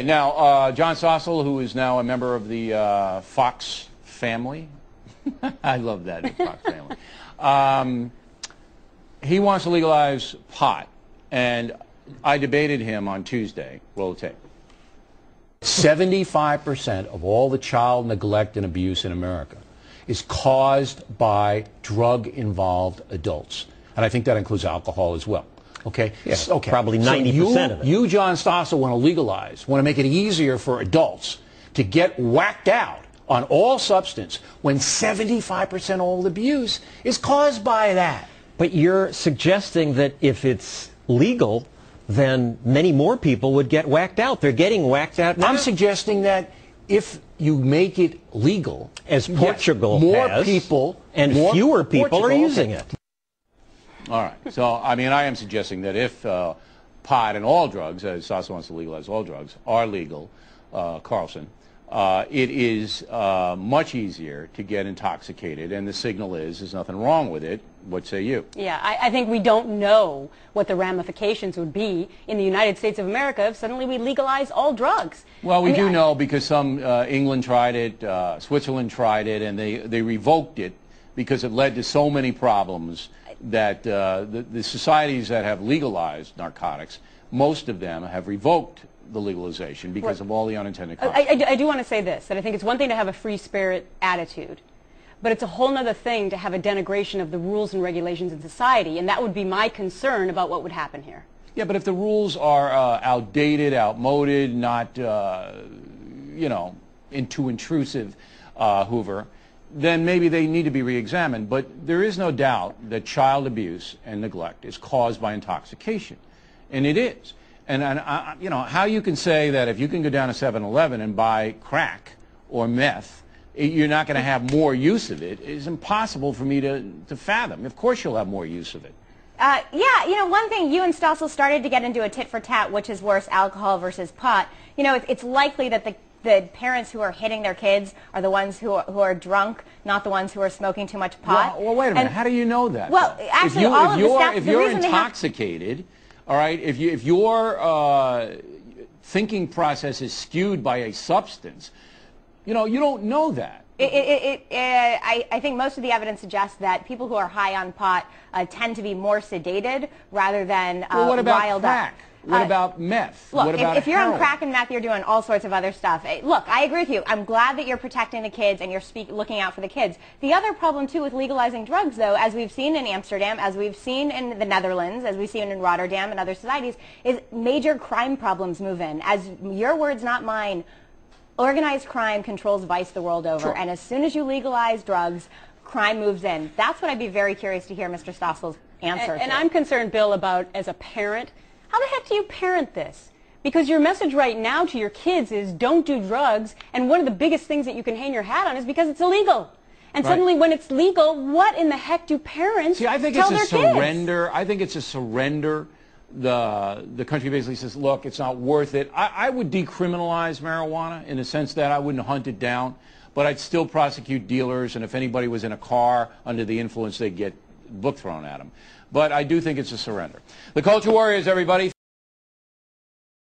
Now, John Stossel, who is now a member of the Fox family, I love that, Fox family, he wants to legalize pot, and I debated him on Tuesday. Roll the tape. 75% of all the child neglect and abuse in America is caused by drug-involved adults. And I think that includes alcohol as well. Okay? Yes, okay. Probably 90% of it. You, John Stossel, want to legalize, want to make it easier for adults to get whacked out on all substance when 75% of all abuse is caused by that. But you're suggesting that if it's legal, then many more people would get whacked out. They're getting whacked out now. I'm suggesting that if you make it legal, as Portugal more has, people and fewer people are using it. All right. So, I mean, I am suggesting that if pot and all drugs, as Stossel wants to legalize all drugs, are legal, Carlson, it is much easier to get intoxicated, and the signal is there's nothing wrong with it. What say you? Yeah, I think we don't know what the ramifications would be in the United States of America if suddenly we legalize all drugs. Well, we do know because England tried it, Switzerland tried it, and they revoked it because it led to so many problems that the societies that have legalized narcotics, most of them have revoked the legalization because of all the unintended consequences. I do want to say this, that I think it's one thing to have a free spirit attitude, but it's a whole other thing to have a denigration of the rules and regulations in society, and that would be my concern about what would happen here. Yeah, but if the rules are outdated, outmoded, not, you know, too intrusive, Hoover, then maybe they need to be re-examined. But there is no doubt that child abuse and neglect is caused by intoxication, and it is. And you know, how you can say that if you can go down to 7-Eleven and buy crack or meth, you're not going to have more use of it is impossible for me to fathom. Of course you'll have more use of it. Yeah, you know, one thing, you and Stossel started to get into a tit for tat, which is worse, alcohol versus pot. You know, it's likely that the parents who are hitting their kids are the ones who are drunk, not the ones who are smoking too much pot. Well, wait a minute. How do you know that? Well, actually, if you're intoxicated, all right, if your thinking process is skewed by a substance, you know, you don't know that. I think most of the evidence suggests that people who are high on pot tend to be more sedated rather than well, what about riled crack? up. What about meth? Look, what about if you're heroin? on crack and meth, you're doing all sorts of other stuff. Look, I agree with you. I'm glad that you're protecting the kids and you're looking out for the kids. The other problem, too, with legalizing drugs, though, as we've seen in Amsterdam, as we've seen in the Netherlands, as we've seen in Rotterdam and other societies, is major crime problems move in. As your words, not mine, organized crime controls vice the world over. Sure. And as soon as you legalize drugs, crime moves in. That's what I'd be very curious to hear Mr. Stossel's answer to. And I'm concerned, Bill, about, as a parent, how the heck do you parent this? Because your message right now to your kids is don't do drugs, and one of the biggest things that you can hang your hat on is because it's illegal. And suddenly when it's legal, what in the heck do parents tell their kids? I think it's a surrender. I think it's a surrender. The country basically says, look, it's not worth it. I would decriminalize marijuana in the sense that I wouldn't hunt it down, but I'd still prosecute dealers, and if anybody was in a car under the influence, they'd get book thrown at them. But I do think it's a surrender. The Culture Warriors, everybody.